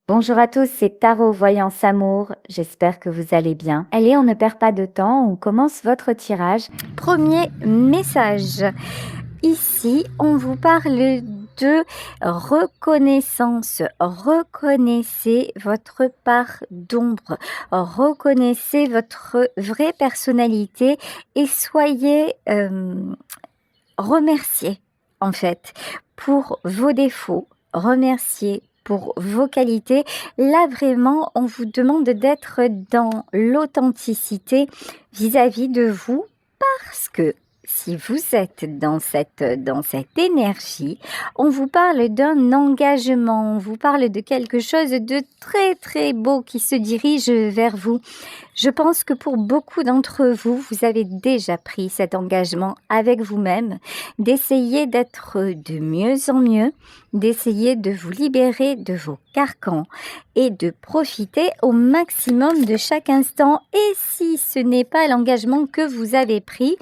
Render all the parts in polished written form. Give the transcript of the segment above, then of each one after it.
Bonjour à tous, c'est Tarot Voyance Amour. J'espère que vous allez bien. Allez, on ne perd pas de temps, on commence votre tirage. Premier message. Ici, on vous parle de reconnaissance. Reconnaissez votre part d'ombre. Reconnaissez votre vraie personnalité et soyez remerciés, en fait, pour vos défauts. Remerciez pour vos qualités. Là, vraiment, on vous demande d'être dans l'authenticité vis-à-vis de vous parce que si vous êtes dans cette énergie, on vous parle d'un engagement, on vous parle de quelque chose de très très beau qui se dirige vers vous. Je pense que pour beaucoup d'entre vous, vous avez déjà pris cet engagement avec vous-même, d'essayer d'être de mieux en mieux, d'essayer de vous libérer de vos carcans et de profiter au maximum de chaque instant. Et si ce n'est pas l'engagement que vous avez pris,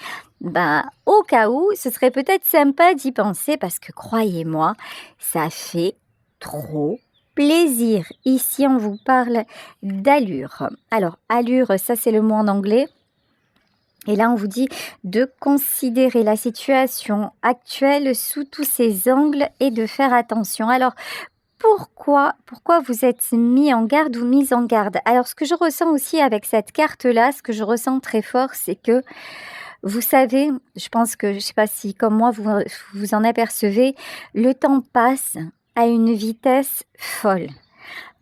au cas où, ce serait peut-être sympa d'y penser parce que croyez-moi, ça fait trop plaisir. Ici, on vous parle d'allure. Alors, allure, ça c'est le mot en anglais. Et là, on vous dit de considérer la situation actuelle sous tous ses angles et de faire attention. Alors, pourquoi vous êtes mis en garde ou mise en garde? Alors, ce que je ressens aussi avec cette carte-là, ce que je ressens très fort, c'est que vous savez, je pense que, je ne sais pas si comme moi, vous en apercevez, le temps passe à une vitesse folle.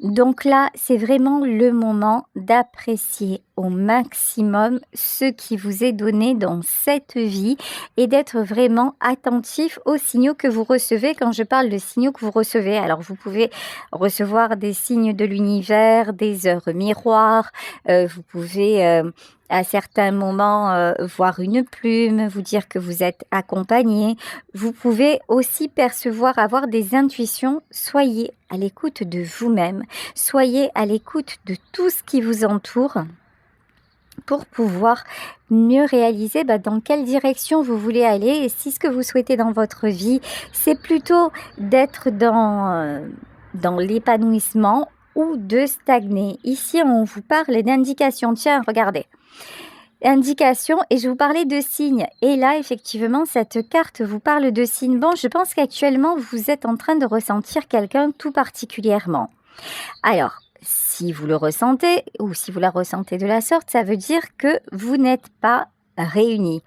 Donc là, c'est vraiment le moment d'apprécier au maximum ce qui vous est donné dans cette vie et d'être vraiment attentif aux signaux que vous recevez. Quand je parle de signaux que vous recevez, alors vous pouvez recevoir des signes de l'univers, des heures miroirs, vous pouvez à certains moments voir une plume, vous dire que vous êtes accompagné. Vous pouvez aussi percevoir, avoir des intuitions. Soyez à l'écoute de vous-même, soyez à l'écoute de tout ce qui vous entoure pour pouvoir mieux réaliser dans quelle direction vous voulez aller et si ce que vous souhaitez dans votre vie, c'est plutôt d'être dans l'épanouissement ou de stagner. Ici, on vous parle d'indications. Tiens, regardez. Indication, et je vous parlais de signes. Et là, effectivement, cette carte vous parle de signes. Bon, je pense qu'actuellement, vous êtes en train de ressentir quelqu'un tout particulièrement. Alors, si vous le ressentez ou si vous la ressentez de la sorte, ça veut dire que vous n'êtes pas réunis.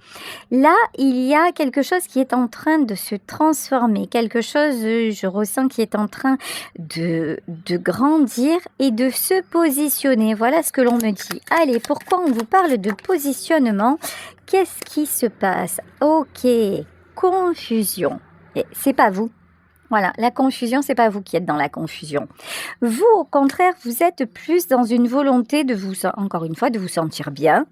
Là, il y a quelque chose qui est en train de se transformer, quelque chose, je ressens, qui est en train de grandir et de se positionner. Voilà ce que l'on me dit. Allez, pourquoi on vous parle de positionnement? Qu'est-ce qui se passe? Ok, confusion. Et c'est pas vous. Voilà, la confusion, c'est pas vous qui êtes dans la confusion. Vous, au contraire, vous êtes plus dans une volonté de encore une fois, de vous sentir bien,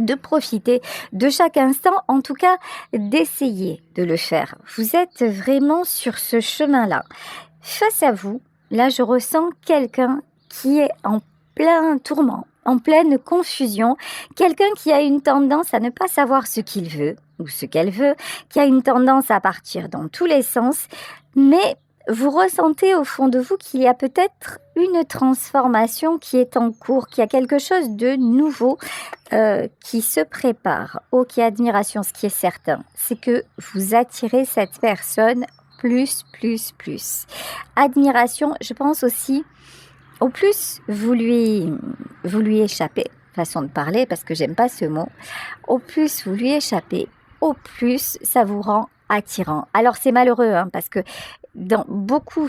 de profiter de chaque instant, en tout cas, d'essayer de le faire. Vous êtes vraiment sur ce chemin-là. Face à vous, là, je ressens quelqu'un qui est en plein tourment, en pleine confusion, quelqu'un qui a une tendance à ne pas savoir ce qu'il veut ou ce qu'elle veut, qui a une tendance à partir dans tous les sens, mais vous ressentez au fond de vous qu'il y a peut-être une transformation qui est en cours, qu'il y a quelque chose de nouveau qui se prépare. Ok, admiration, ce qui est certain, c'est que vous attirez cette personne plus. Admiration, je pense aussi, au plus vous lui échappez, façon de parler, parce que j'aime pas ce mot, au plus vous lui échappez, au plus ça vous rend attirant. Alors c'est malheureux, parce que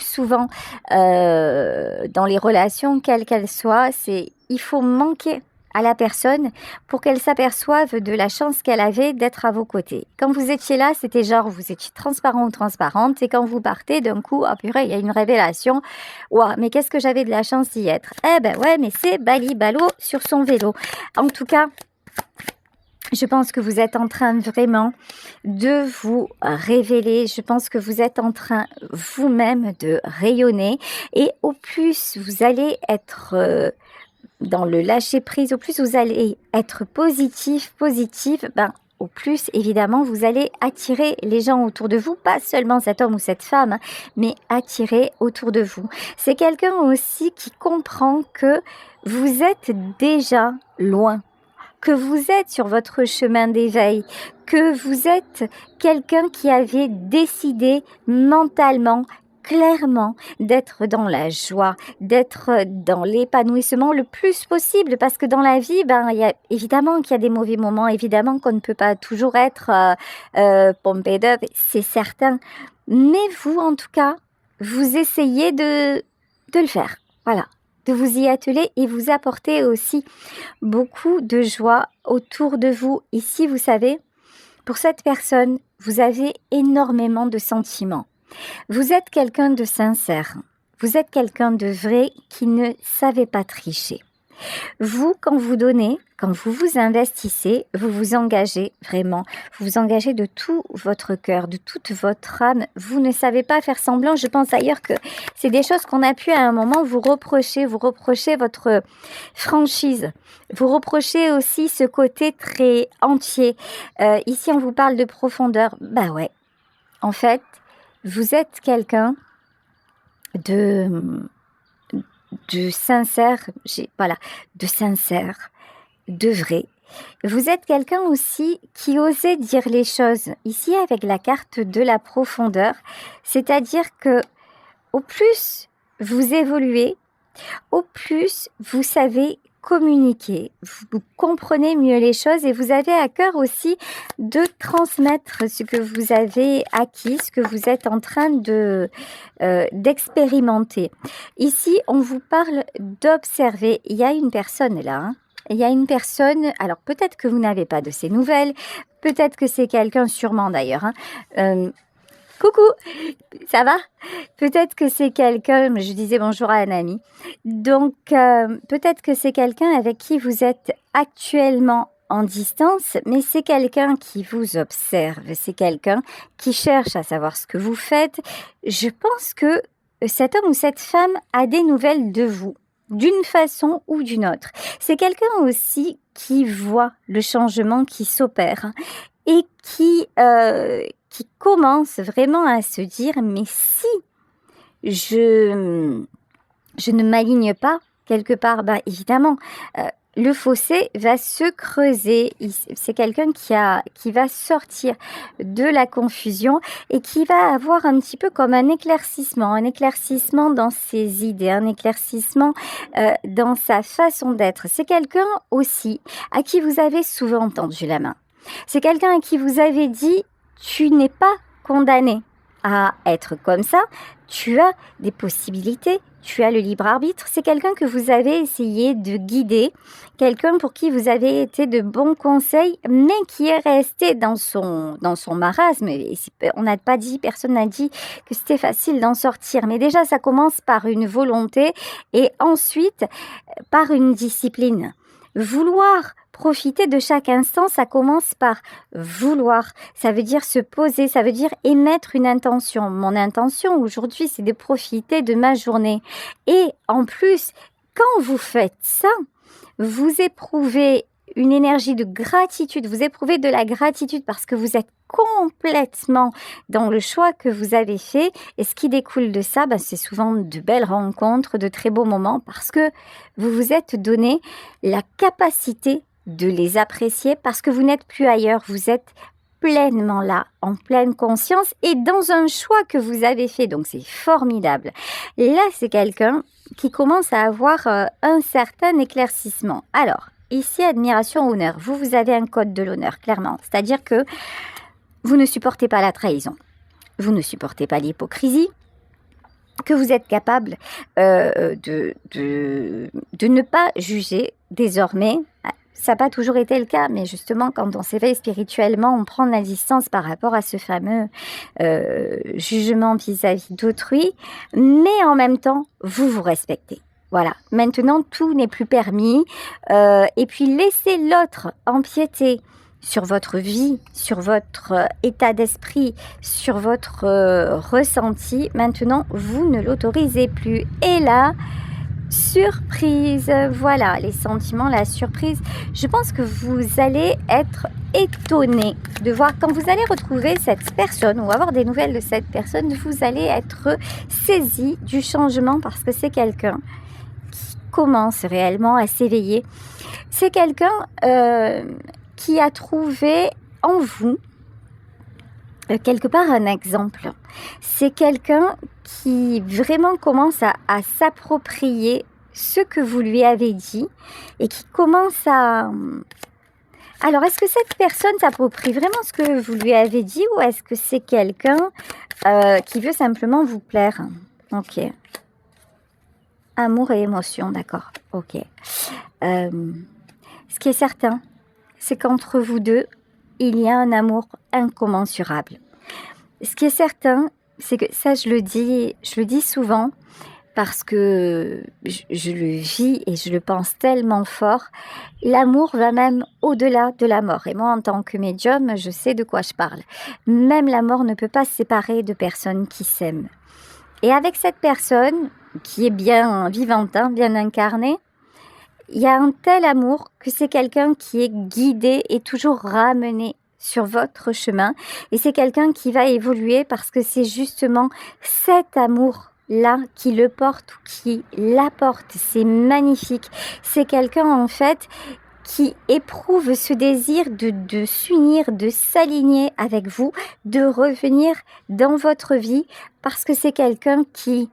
souvent dans les relations, quelles qu'elles soient, il faut manquer à la personne pour qu'elle s'aperçoive de la chance qu'elle avait d'être à vos côtés. Quand vous étiez là, c'était genre vous étiez transparent ou transparente, et quand vous partez, d'un coup, oh purée, il y a une révélation. Ouah, mais qu'est-ce que j'avais de la chance d'y être? Eh ben ouais, mais c'est Bali Balo sur son vélo. En tout cas, je pense que vous êtes en train vraiment de vous révéler. Je pense que vous êtes en train vous-même de rayonner. Et au plus vous allez être dans le lâcher prise, au plus vous allez être positive, au plus, évidemment, vous allez attirer les gens autour de vous, pas seulement cet homme ou cette femme, hein, mais attirer autour de vous. C'est quelqu'un aussi qui comprend que vous êtes déjà loin, que vous êtes sur votre chemin d'éveil, que vous êtes quelqu'un qui avait décidé mentalement, clairement, d'être dans la joie, d'être dans l'épanouissement le plus possible, parce que dans la vie, il y a évidemment qu'il y a des mauvais moments, évidemment qu'on ne peut pas toujours être pompé d'œuf, c'est certain, mais vous, en tout cas, vous essayez de le faire, voilà, de vous y atteler et vous apporter aussi beaucoup de joie autour de vous. Ici, vous savez, pour cette personne, vous avez énormément de sentiments. Vous êtes quelqu'un de sincère, vous êtes quelqu'un de vrai qui ne savait pas tricher. Vous, quand vous donnez, quand vous vous investissez, vous vous engagez vraiment, vous vous engagez de tout votre cœur, de toute votre âme. Vous ne savez pas faire semblant. Je pense d'ailleurs que c'est des choses qu'on a pu à un moment vous reprochez votre franchise. Vous reprochez aussi ce côté très entier. Ici, on vous parle de profondeur. Bah ouais, en fait, vous êtes quelqu'un de sincère, de sincère, de vrai. Vous êtes quelqu'un aussi qui osait dire les choses. Ici, avec la carte de la profondeur, c'est-à-dire que au plus vous évoluez, au plus vous savez communiquer, vous comprenez mieux les choses et vous avez à cœur aussi de transmettre ce que vous avez acquis, ce que vous êtes en train d'expérimenter. Ici, on vous parle d'observer. Il y a une personne là, hein. Il y a une personne, alors peut-être que vous n'avez pas de ses nouvelles, peut-être que c'est quelqu'un, sûrement d'ailleurs, hein. Coucou, ça va? Peut-être que c'est quelqu'un, je disais bonjour à un ami, donc peut-être que c'est quelqu'un avec qui vous êtes actuellement en distance, mais c'est quelqu'un qui vous observe, c'est quelqu'un qui cherche à savoir ce que vous faites. Je pense que cet homme ou cette femme a des nouvelles de vous, d'une façon ou d'une autre. C'est quelqu'un aussi qui voit le changement qui s'opère et qui commence vraiment à se dire, mais si je ne m'aligne pas quelque part, évidemment, le fossé va se creuser. C'est quelqu'un qui va sortir de la confusion et qui va avoir un petit peu comme un éclaircissement dans ses idées, un éclaircissement dans sa façon d'être. C'est quelqu'un aussi à qui vous avez souvent tendu la main. C'est quelqu'un à qui vous avez dit, tu n'es pas condamné à être comme ça, tu as des possibilités, tu as le libre arbitre. C'est quelqu'un que vous avez essayé de guider, quelqu'un pour qui vous avez été de bons conseils, mais qui est resté dans son marasme. Et on n'a pas dit, personne n'a dit que c'était facile d'en sortir. Mais déjà, ça commence par une volonté et ensuite par une discipline. Vouloir profiter de chaque instant, ça commence par vouloir. Ça veut dire se poser, ça veut dire émettre une intention. Mon intention aujourd'hui, c'est de profiter de ma journée. Et en plus, quand vous faites ça, vous éprouvez une énergie de gratitude, vous éprouvez de la gratitude parce que vous êtes complètement dans le choix que vous avez fait. Et ce qui découle de ça, c'est souvent de belles rencontres, de très beaux moments parce que vous vous êtes donné la capacité de les apprécier parce que vous n'êtes plus ailleurs, vous êtes pleinement là, en pleine conscience et dans un choix que vous avez fait. Donc c'est formidable. Et là, c'est quelqu'un qui commence à avoir un certain éclaircissement. Alors, ici, admiration, honneur. Vous avez un code de l'honneur, clairement. C'est-à-dire que vous ne supportez pas la trahison. Vous ne supportez pas l'hypocrisie. Que vous êtes capable de ne pas juger désormais. Ça n'a pas toujours été le cas, mais justement, quand on s'éveille spirituellement, on prend de la distance par rapport à ce fameux jugement vis-à-vis d'autrui, mais en même temps, vous vous respectez. Voilà, maintenant, tout n'est plus permis. Et puis, laissez l'autre empiéter sur votre vie, sur votre état d'esprit, sur votre ressenti. Maintenant, vous ne l'autorisez plus. Et là, surprise, voilà, les sentiments, la surprise. Je pense que vous allez être étonné de voir quand vous allez retrouver cette personne ou avoir des nouvelles de cette personne, vous allez être saisi du changement parce que c'est quelqu'un qui commence réellement à s'éveiller. C'est quelqu'un qui a trouvé en vous quelque part un exemple. C'est quelqu'un qui vraiment commence à s'approprier ce que vous lui avez dit et qui commence à... Alors, est-ce que cette personne s'approprie vraiment ce que vous lui avez dit ou est-ce que c'est quelqu'un qui veut simplement vous plaire? Ok. Amour et émotion, d'accord. Ok. Ce qui est certain, c'est qu'entre vous deux, il y a un amour incommensurable. Ce qui est certain, c'est que ça, je le dis souvent parce que je le vis et je le pense tellement fort. L'amour va même au-delà de la mort. Et moi, en tant que médium, je sais de quoi je parle. Même la mort ne peut pas se séparer de personnes qui s'aiment. Et avec cette personne, qui est bien vivante, bien incarnée, il y a un tel amour que c'est quelqu'un qui est guidé et toujours ramené sur votre chemin. Et c'est quelqu'un qui va évoluer parce que c'est justement cet amour-là qui le porte ou qui l'apporte. C'est magnifique. C'est quelqu'un en fait qui éprouve ce désir de s'unir, de s'aligner avec vous, de revenir dans votre vie parce que c'est quelqu'un qui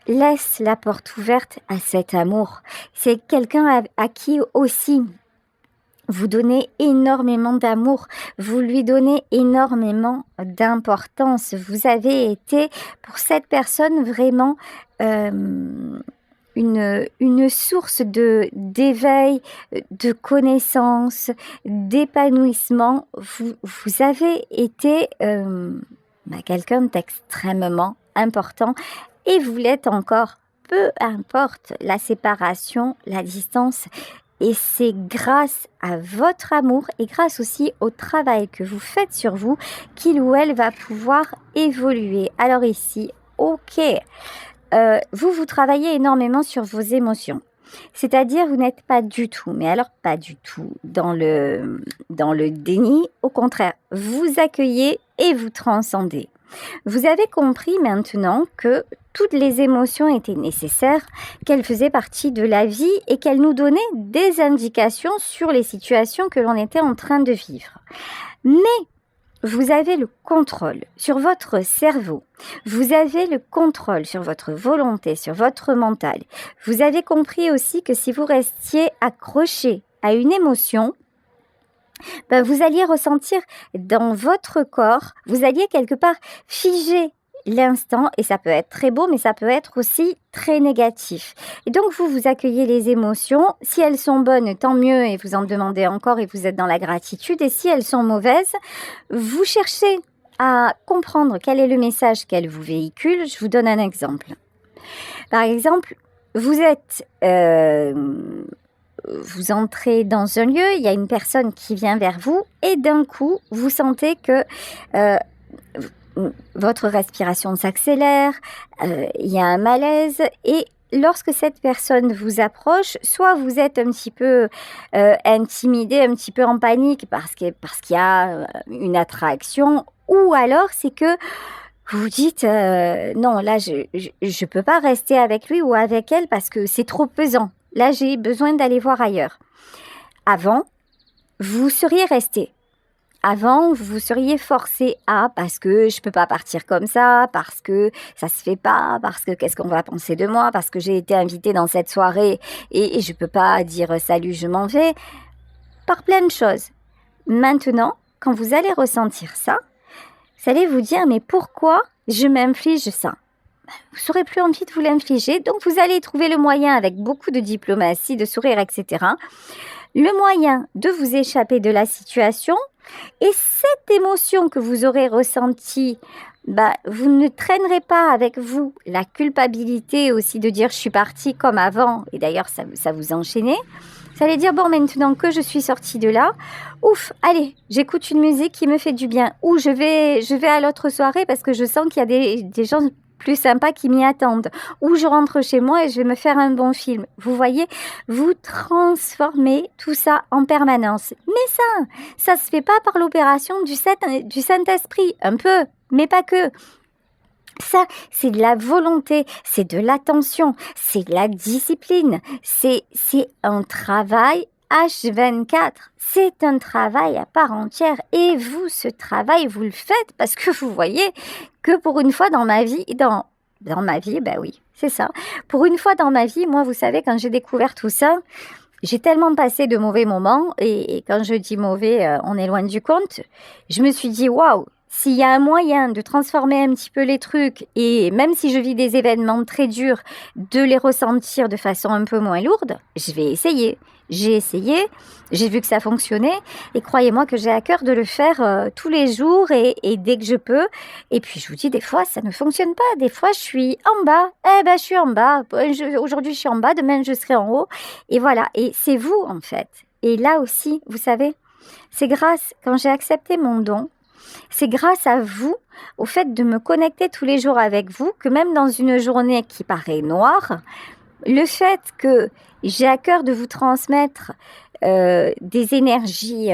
laisse la porte ouverte à cet amour. C'est quelqu'un à qui aussi vous donnez énormément d'amour, vous lui donnez énormément d'importance. Vous avez été pour cette personne vraiment une source d'éveil, de connaissance, d'épanouissement. Vous avez été quelqu'un d'extrêmement important et vous l'êtes encore, peu importe la séparation, la distance. Et c'est grâce à votre amour et grâce aussi au travail que vous faites sur vous qu'il ou elle va pouvoir évoluer. Alors ici, ok, vous travaillez énormément sur vos émotions. C'est-à-dire, vous n'êtes pas du tout, mais alors pas du tout, dans le déni. Au contraire, vous accueillez et vous transcendez. Vous avez compris maintenant que toutes les émotions étaient nécessaires, qu'elles faisaient partie de la vie et qu'elles nous donnaient des indications sur les situations que l'on était en train de vivre. Mais vous avez le contrôle sur votre cerveau, vous avez le contrôle sur votre volonté, sur votre mental. Vous avez compris aussi que si vous restiez accroché à une émotion, vous alliez ressentir dans votre corps, vous alliez quelque part figer l'instant et ça peut être très beau mais ça peut être aussi très négatif. Et donc vous accueillez les émotions, si elles sont bonnes tant mieux et vous en demandez encore et vous êtes dans la gratitude et si elles sont mauvaises, vous cherchez à comprendre quel est le message qu'elles vous véhiculent. Je vous donne un exemple. Par exemple, vous entrez dans un lieu, il y a une personne qui vient vers vous et d'un coup, vous sentez que votre respiration s'accélère, il y a un malaise et lorsque cette personne vous approche, soit vous êtes un petit peu intimidé, un petit peu en panique parce qu'il y a une attraction ou alors c'est que vous vous dites non, là je peux pas rester avec lui ou avec elle parce que c'est trop pesant. Là, j'ai besoin d'aller voir ailleurs. Avant, vous seriez resté. Avant, vous seriez forcé parce que je peux pas partir comme ça, parce que ça se fait pas, parce que qu'est-ce qu'on va penser de moi, parce que j'ai été invitée dans cette soirée et je peux pas dire salut, je m'en vais, par plein de choses. Maintenant, quand vous allez ressentir ça, vous allez vous dire mais pourquoi je m'inflige ça ? Vous n'aurez plus envie de vous l'infliger, donc vous allez trouver le moyen avec beaucoup de diplomatie, de sourire, etc. Le moyen de vous échapper de la situation et cette émotion que vous aurez ressentie, vous ne traînerez pas avec vous la culpabilité aussi de dire je suis partie comme avant et d'ailleurs ça vous enchaînait. Vous allez dire bon maintenant que je suis sortie de là, ouf, allez, j'écoute une musique qui me fait du bien ou je vais à l'autre soirée parce que je sens qu'il y a des gens plus sympas qui m'y attendent. Ou je rentre chez moi et je vais me faire un bon film. Vous voyez, vous transformez tout ça en permanence. Mais ça se fait pas par l'opération du Saint-Esprit. Un peu, mais pas que. Ça, c'est de la volonté, c'est de l'attention, c'est de la discipline, c'est un travail H24. C'est un travail à part entière. Et vous, ce travail, vous le faites parce que vous voyez que pour une fois dans ma vie, dans ma vie, ben oui, c'est ça. Pour une fois dans ma vie, moi, vous savez, quand j'ai découvert tout ça, j'ai tellement passé de mauvais moments. Et quand je dis mauvais, on est loin du compte. Je me suis dit, waouh! S'il y a un moyen de transformer un petit peu les trucs, et même si je vis des événements très durs, de les ressentir de façon un peu moins lourde, je vais essayer. J'ai essayé, j'ai vu que ça fonctionnait, et croyez-moi que j'ai à cœur de le faire tous les jours et dès que je peux. Et puis je vous dis, des fois, ça ne fonctionne pas. Des fois, je suis en bas. Eh ben, je suis en bas. Aujourd'hui, je suis en bas. Demain, je serai en haut. Et voilà. Et c'est vous, en fait. Et là aussi, vous savez, c'est grâce, quand j'ai accepté mon don, c'est grâce à vous, au fait de me connecter tous les jours avec vous, que même dans une journée qui paraît noire, le fait que j'ai à cœur de vous transmettre des énergies,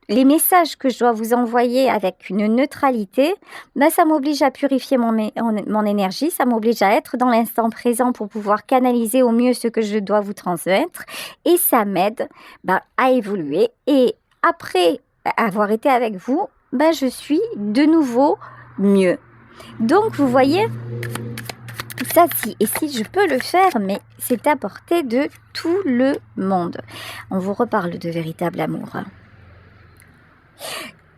les messages que je dois vous envoyer avec une neutralité, ben ça m'oblige à purifier mon énergie, ça m'oblige à être dans l'instant présent pour pouvoir canaliser au mieux ce que je dois vous transmettre, et ça m'aide à évoluer. Et après avoir été avec vous, je suis de nouveau mieux. Donc, vous voyez, ça, si je peux le faire, mais c'est à portée de tout le monde. On vous reparle de véritable amour.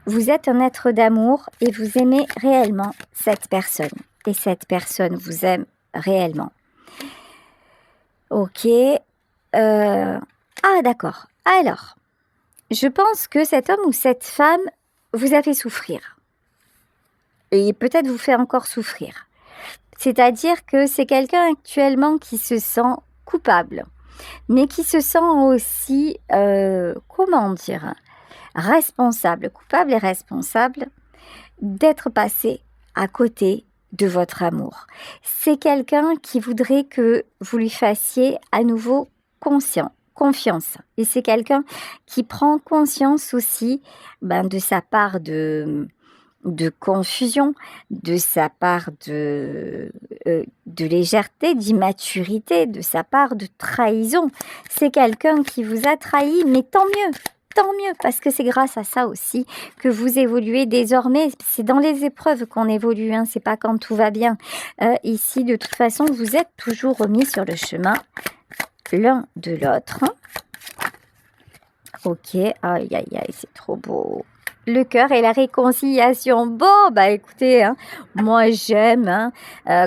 Vous êtes un être d'amour et vous aimez réellement cette personne. Et cette personne vous aime réellement. Ok. Ah, d'accord. Alors, je pense que cet homme ou cette femme vous a fait souffrir. Et peut-être vous fait encore souffrir. C'est-à-dire que c'est quelqu'un actuellement qui se sent coupable, mais qui se sent aussi, comment dire, responsable, coupable et responsable d'être passé à côté de votre amour. C'est quelqu'un qui voudrait que vous lui fassiez à nouveau confiance. Et c'est quelqu'un qui prend conscience aussi de sa part de confusion, de sa part de légèreté, d'immaturité, de sa part de trahison. C'est quelqu'un qui vous a trahi, mais tant mieux, parce que c'est grâce à ça aussi que vous évoluez désormais. C'est dans les épreuves qu'on évolue, hein, c'est pas quand tout va bien. Ici, de toute façon, vous êtes toujours remis sur le chemin l'un de l'autre. Ok, aïe, c'est trop beau. Le cœur et la réconciliation. Bon, écoutez, hein, moi j'aime,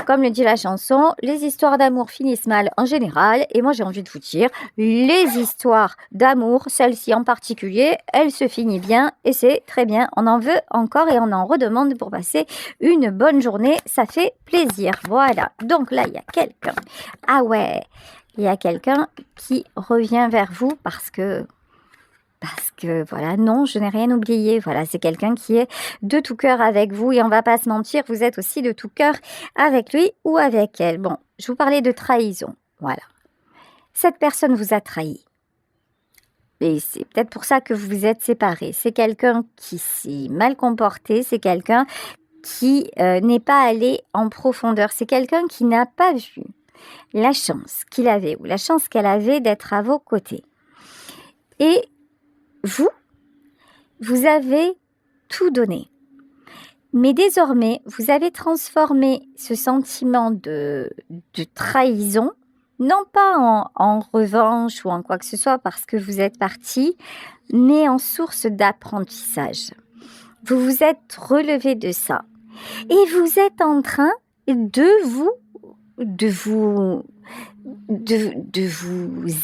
comme le dit la chanson, les histoires d'amour finissent mal en général. Et moi j'ai envie de vous dire, les histoires d'amour, celle-ci en particulier, elle se finit bien et c'est très bien. On en veut encore et on en redemande pour passer une bonne journée. Ça fait plaisir. Voilà. Donc là, il y a quelqu'un. Ah ouais, il y a quelqu'un qui revient vers vous parce que voilà, non, je n'ai rien oublié. Voilà, c'est quelqu'un qui est de tout cœur avec vous et on va pas se mentir, vous êtes aussi de tout cœur avec lui ou avec elle. Bon, je vous parlais de trahison. Voilà. Cette personne vous a trahi. Et c'est peut-être pour ça que vous vous êtes séparés. C'est quelqu'un qui s'est mal comporté, c'est quelqu'un qui n'est pas allé en profondeur. C'est quelqu'un qui n'a pas vu la chance qu'il avait ou la chance qu'elle avait d'être à vos côtés. Et vous avez tout donné. Mais désormais, vous avez transformé ce sentiment de trahison, non pas en revanche ou en quoi que ce soit parce que vous êtes parti, mais en source d'apprentissage. Vous vous êtes relevé de ça. Et vous êtes en train de vous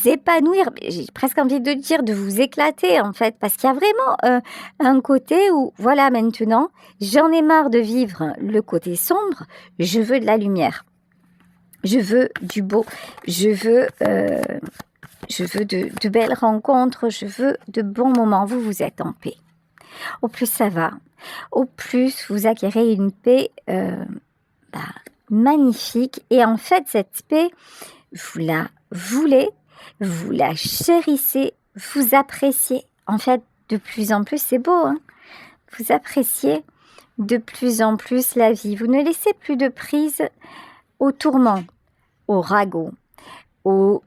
épanouir, j'ai presque envie de dire de vous éclater en fait, parce qu'il y a vraiment un côté où, voilà, maintenant, j'en ai marre de vivre le côté sombre, je veux de la lumière, je veux du beau, je veux de belles rencontres, je veux de bons moments. Vous êtes en paix. Au plus ça va, au plus vous acquérez une paix magnifique. Et en fait, cette paix, vous la voulez, vous la chérissez, vous appréciez. En fait, de plus en plus, c'est beau, hein? Vous appréciez de plus en plus la vie. Vous ne laissez plus de prise aux tourments, aux ragots, aux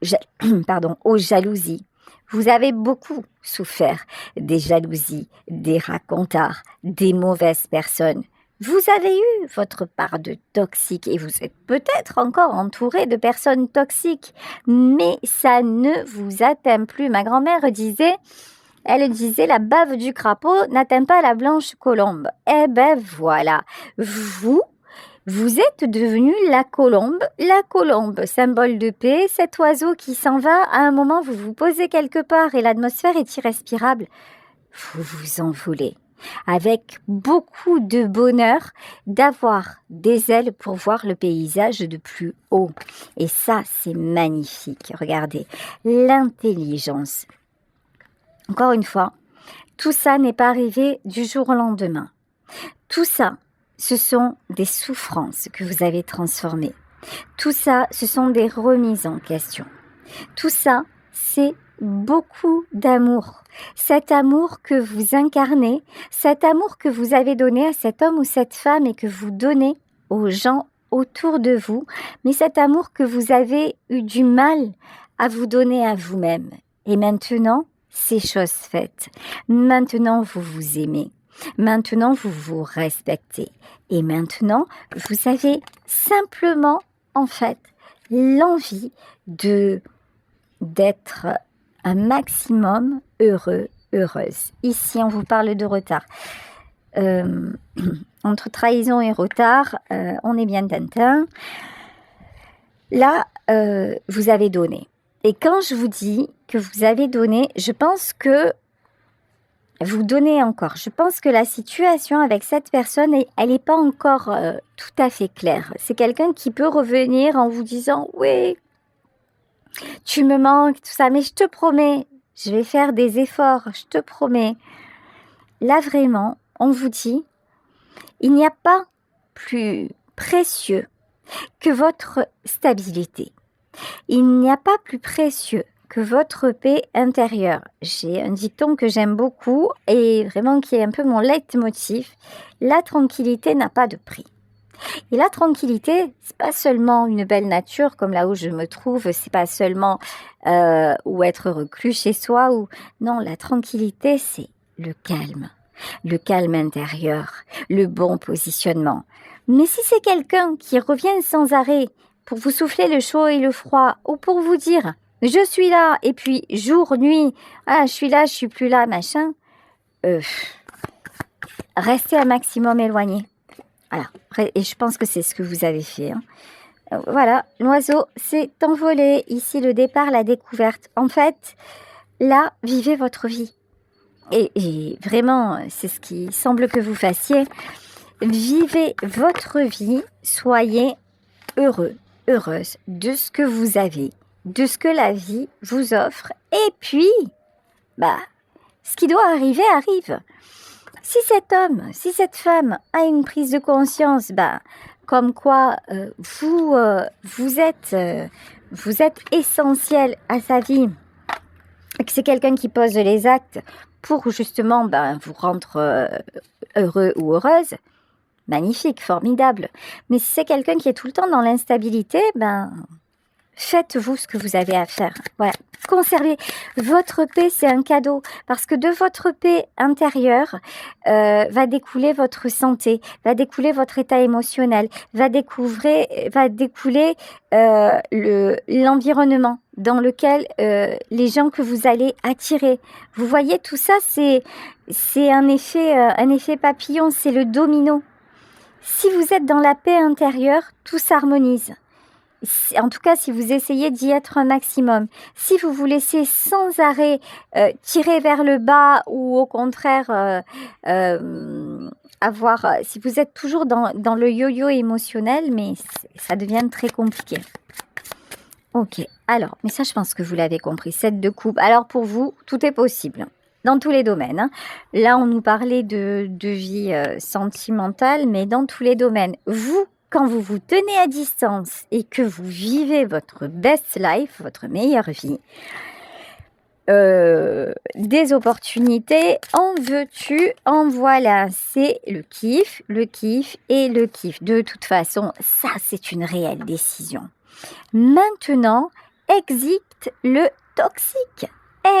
jalousies. Vous avez beaucoup souffert des jalousies, des racontars, des mauvaises personnes. Vous avez eu votre part de toxique et vous êtes peut-être encore entouré de personnes toxiques, mais ça ne vous atteint plus. Ma grand-mère disait, elle disait, la bave du crapaud n'atteint pas la blanche colombe. Eh ben voilà, vous êtes devenu la colombe, symbole de paix, cet oiseau qui s'en va, à un moment vous vous posez quelque part et l'atmosphère est irrespirable, vous vous envolez avec beaucoup de bonheur d'avoir des ailes pour voir le paysage de plus haut. Et ça, c'est magnifique. Regardez, l'intelligence. Encore une fois, tout ça n'est pas arrivé du jour au lendemain. Tout ça, ce sont des souffrances que vous avez transformées. Tout ça, ce sont des remises en question. Tout ça, c'est beaucoup d'amour. Cet amour que vous incarnez, cet amour que vous avez donné à cet homme ou cette femme et que vous donnez aux gens autour de vous, mais cet amour que vous avez eu du mal à vous donner à vous-même. Et maintenant, c'est chose faite. Maintenant, vous vous aimez. Maintenant, vous vous respectez. Et maintenant, vous avez simplement, en fait, l'envie d'être un maximum heureux, heureuse. Ici, on vous parle de retard. Entre trahison et retard, on est bien tintin. Là, vous avez donné. Et quand je vous dis que vous avez donné, je pense que vous donnez encore. Je pense que la situation avec cette personne, elle n'est pas encore tout à fait claire. C'est quelqu'un qui peut revenir en vous disant « Oui, tu me manques, tout ça, mais je te promets, je vais faire des efforts, je te promets. » Là, vraiment, on vous dit, il n'y a pas plus précieux que votre stabilité. Il n'y a pas plus précieux que votre paix intérieure. J'ai un dicton que j'aime beaucoup et vraiment qui est un peu mon leitmotiv. La tranquillité n'a pas de prix. Et la tranquillité, c'est pas seulement une belle nature comme là où je me trouve, c'est pas seulement ou être reclus chez soi ou non, la tranquillité c'est le calme intérieur, le bon positionnement. Mais si c'est quelqu'un qui revient sans arrêt pour vous souffler le chaud et le froid ou pour vous dire je suis là et puis jour nuit, ah je suis là, je suis plus là, machin, restez un maximum éloigné. Voilà. Et je pense que c'est ce que vous avez fait. Hein. Voilà, l'oiseau s'est envolé. Ici, le départ, la découverte. En fait, là, vivez votre vie. Et vraiment, c'est ce qui semble que vous fassiez. Vivez votre vie. Soyez heureux, heureuse de ce que vous avez, de ce que la vie vous offre. Et puis, ce qui doit arriver, arrive. Si cet homme, si cette femme a une prise de conscience, comme quoi vous êtes essentiel à sa vie, et que c'est quelqu'un qui pose les actes pour justement vous rendre heureux ou heureuse, magnifique, formidable. Mais si c'est quelqu'un qui est tout le temps dans l'instabilité, faites-vous ce que vous avez à faire. Voilà. Conservez votre paix, c'est un cadeau parce que de votre paix intérieure va découler votre santé, va découler votre état émotionnel, va découler l'environnement dans lequel les gens que vous allez attirer. Vous voyez, tout ça, c'est un effet papillon, c'est le domino. Si vous êtes dans la paix intérieure, tout s'harmonise. En tout cas, si vous essayez d'y être un maximum, si vous vous laissez sans arrêt tirer vers le bas ou au contraire si vous êtes toujours dans le yo-yo émotionnel, mais ça devient très compliqué. Ok, alors, mais ça je pense que vous l'avez compris, 7 de coupe. Alors pour vous, tout est possible. Dans tous les domaines. Hein. Là, on nous parlait de vie sentimentale, mais dans tous les domaines. Vous quand vous vous tenez à distance et que vous vivez votre best life, votre meilleure vie, des opportunités, en veux-tu, en voilà, c'est le kiff et le kiff. De toute façon, ça c'est une réelle décision. Maintenant, exit le toxique,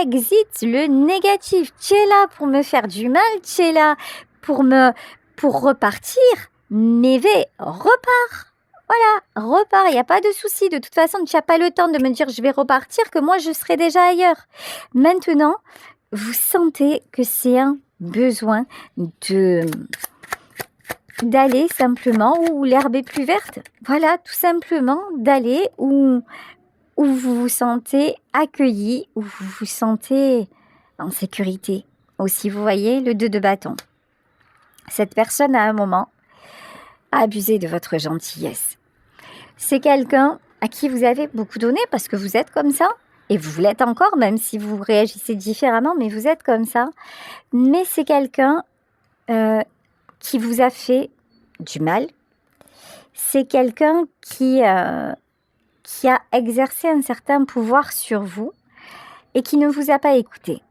exit le négatif. Tu es là pour me faire du mal, tu es là pour repartir, mais repars. Voilà, repars, il n'y a pas de souci. De toute façon, tu n'as pas le temps de me dire je vais repartir, que moi je serai déjà ailleurs. Maintenant, vous sentez que c'est un besoin d'aller simplement où l'herbe est plus verte. Voilà, tout simplement d'aller où vous vous sentez accueilli, où vous vous sentez en sécurité. Aussi, vous voyez, le 2 de bâton. Cette personne, à un moment, a abusé de votre gentillesse. C'est quelqu'un à qui vous avez beaucoup donné parce que vous êtes comme ça. Et vous l'êtes encore, même si vous réagissez différemment, mais vous êtes comme ça. Mais c'est quelqu'un qui vous a fait du mal. C'est quelqu'un qui a exercé un certain pouvoir sur vous et qui ne vous a pas écouté,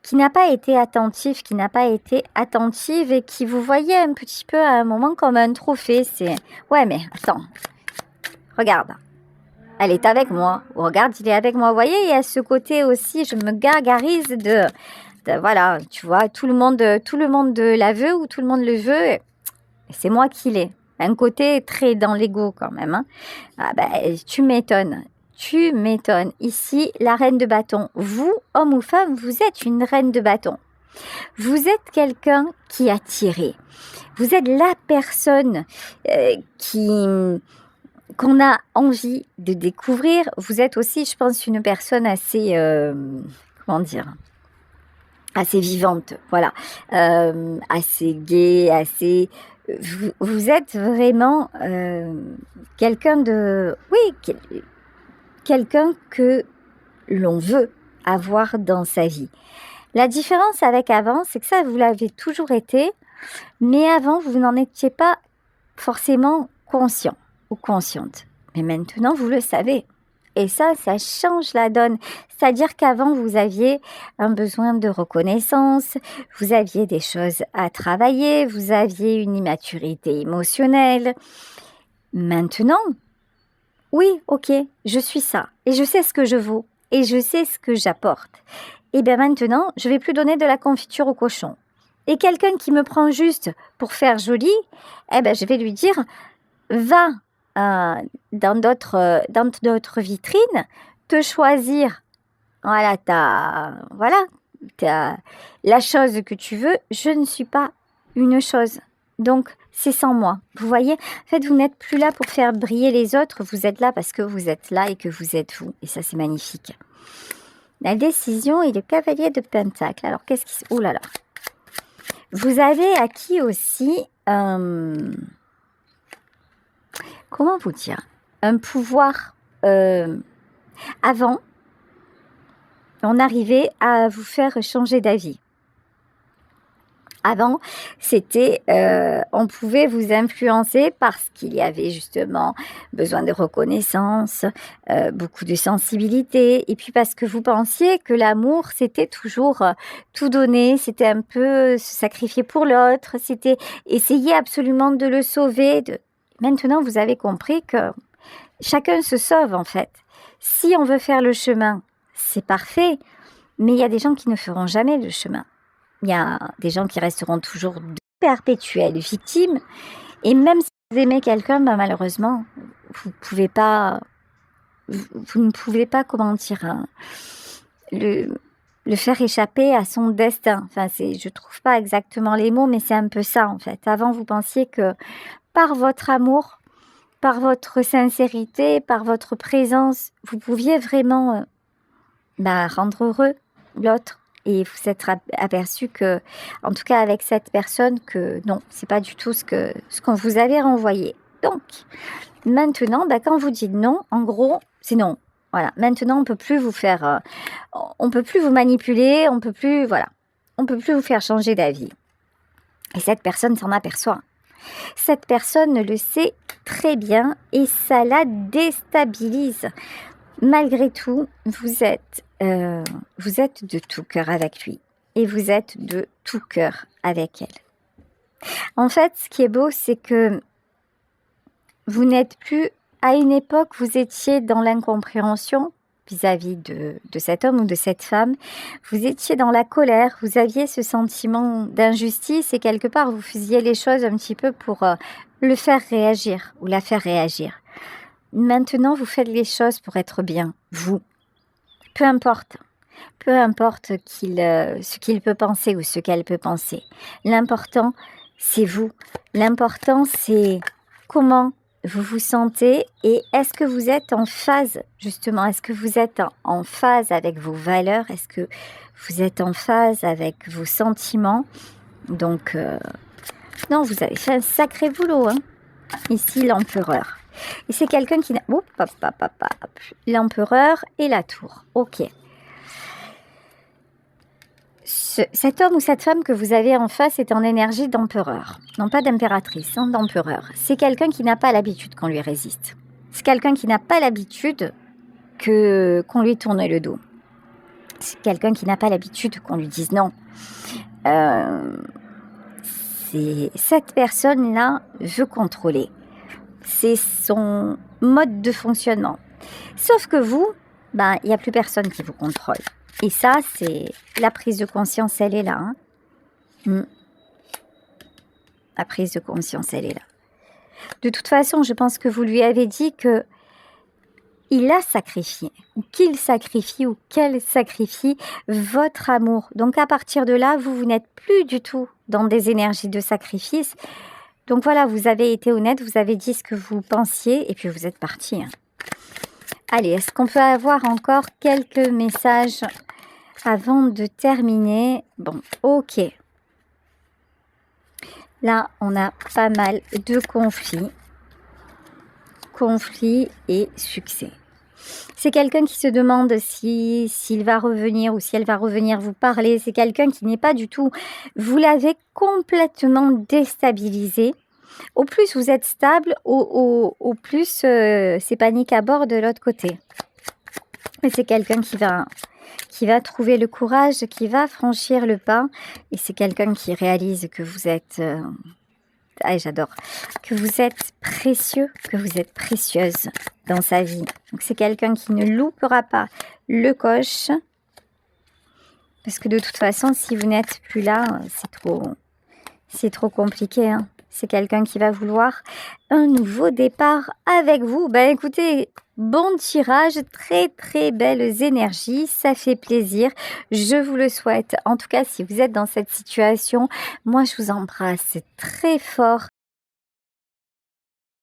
qui n'a pas été attentif, qui n'a pas été attentive et qui vous voyait un petit peu à un moment comme un trophée. C'est « Ouais, mais attends, regarde, elle est avec moi. Regarde, il est avec moi. » Vous voyez, il y a ce côté aussi, je me gargarise de voilà, tu vois, tout le monde la veut ou tout le monde le veut. Et c'est moi qui l'ai. Un côté très dans l'ego quand même. Hein. Ah ben, tu m'étonnes. Tu m'étonnes. Ici, la reine de bâton. Vous, homme ou femme, vous êtes une reine de bâton. Vous êtes quelqu'un qui a tiré. Vous êtes la personne qu'on a envie de découvrir. Vous êtes aussi, je pense, une personne assez, assez vivante, voilà, assez gaie, assez... Vous êtes vraiment quelqu'un quelqu'un que l'on veut avoir dans sa vie. La différence avec avant, c'est que ça, vous l'avez toujours été, mais avant, vous n'en étiez pas forcément conscient ou consciente. Mais maintenant, vous le savez. Et ça change la donne. C'est-à-dire qu'avant, vous aviez un besoin de reconnaissance, vous aviez des choses à travailler, vous aviez une immaturité émotionnelle. Maintenant, oui, ok, je suis ça. Et je sais ce que je vaux. Et je sais ce que j'apporte. Et bien maintenant, je ne vais plus donner de la confiture au cochon. Et quelqu'un qui me prend juste pour faire joli, eh ben, je vais lui dire, va dans d'autres vitrines, te choisir la chose que tu veux. Je ne suis pas une chose. Donc, c'est sans moi. Vous voyez, en fait, vous n'êtes plus là pour faire briller les autres. Vous êtes là parce que vous êtes là et que vous êtes vous. Et ça, c'est magnifique. La décision et le cavalier de Pentacle. Alors, qu'est-ce qui... Oh là là. Vous avez acquis aussi... comment vous dire, un pouvoir avant, on arrivait à vous faire changer d'avis. Avant, c'était, on pouvait vous influencer parce qu'il y avait justement besoin de reconnaissance, beaucoup de sensibilité, et puis parce que vous pensiez que l'amour, c'était toujours tout donner, c'était un peu se sacrifier pour l'autre, c'était essayer absolument de le sauver. Maintenant, vous avez compris que chacun se sauve en fait. Si on veut faire le chemin, c'est parfait, mais il y a des gens qui ne feront jamais le chemin. Il y a des gens qui resteront toujours de perpétuelles victimes. Et même si vous aimez quelqu'un, ben malheureusement, vous ne pouvez pas, comment dire, le faire échapper à son destin. Enfin, je trouve pas exactement les mots, mais c'est un peu ça en fait. Avant, vous pensiez que par votre amour, par votre sincérité, par votre présence, vous pouviez vraiment rendre heureux l'autre. Et vous êtes aperçu que, en tout cas avec cette personne, que non, c'est pas du tout ce qu'on vous avait renvoyé. Donc, maintenant, quand vous dites non, en gros, c'est non. Voilà. Maintenant, on peut plus vous faire, on peut plus vous manipuler, on peut plus vous faire changer d'avis. Et cette personne s'en aperçoit. Cette personne le sait très bien et ça la déstabilise. Malgré tout, vous êtes de tout cœur avec lui et vous êtes de tout cœur avec elle. En fait, ce qui est beau, c'est que vous n'êtes plus, à une époque, vous étiez dans l'incompréhension vis-à-vis de cet homme ou de cette femme. Vous étiez dans la colère, vous aviez ce sentiment d'injustice et quelque part, vous faisiez les choses un petit peu pour le faire réagir ou la faire réagir. Maintenant, vous faites les choses pour être bien, vous. Peu importe ce qu'il peut penser ou ce qu'elle peut penser. L'important, c'est vous. L'important, c'est comment vous vous sentez et est-ce que vous êtes en phase, justement, est-ce que vous êtes en phase avec vos valeurs, est-ce que vous êtes en phase avec vos sentiments. Donc, non, vous avez fait un sacré boulot, hein. Ici, l'empereur. Et c'est quelqu'un qui n'a... L'empereur et la tour. Ok. Cet homme ou cette femme que vous avez en face est en énergie d'empereur. Non pas d'impératrice, hein, d'empereur. C'est quelqu'un qui n'a pas l'habitude qu'on lui résiste. C'est quelqu'un qui n'a pas l'habitude qu'on lui tourne le dos. C'est quelqu'un qui n'a pas l'habitude qu'on lui dise non. Cette personne-là veut contrôler. C'est son mode de fonctionnement. Sauf que vous, il n'y a plus personne qui vous contrôle. Et ça, c'est la prise de conscience, elle est là. Hein. La prise de conscience, elle est là. De toute façon, je pense que vous lui avez dit que il a sacrifié, ou qu'il sacrifie, ou qu'elle sacrifie votre amour. Donc à partir de là, vous n'êtes plus du tout dans des énergies de sacrifice. Donc voilà, vous avez été honnête, vous avez dit ce que vous pensiez, et puis vous êtes parti. Hein. Allez, est-ce qu'on peut avoir encore quelques messages avant de terminer? Bon, ok. Là, on a pas mal de conflits. Conflits et succès. C'est quelqu'un qui se demande s'il va revenir ou si elle va revenir vous parler. C'est quelqu'un qui n'est pas du tout... Vous l'avez complètement déstabilisé. Au plus vous êtes stable, au plus c'est panique à bord de l'autre côté. Mais c'est quelqu'un qui va trouver le courage, qui va franchir le pas. Et c'est quelqu'un qui réalise que vous êtes... j'adore. Que vous êtes précieux, que vous êtes précieuse dans sa vie. Donc c'est quelqu'un qui ne loupera pas le coche. Parce que de toute façon, si vous n'êtes plus là, c'est trop compliqué, hein. C'est quelqu'un qui va vouloir un nouveau départ avec vous. Écoutez, bon tirage, très très belles énergies, ça fait plaisir. Je vous le souhaite. En tout cas, si vous êtes dans cette situation, moi je vous embrasse très fort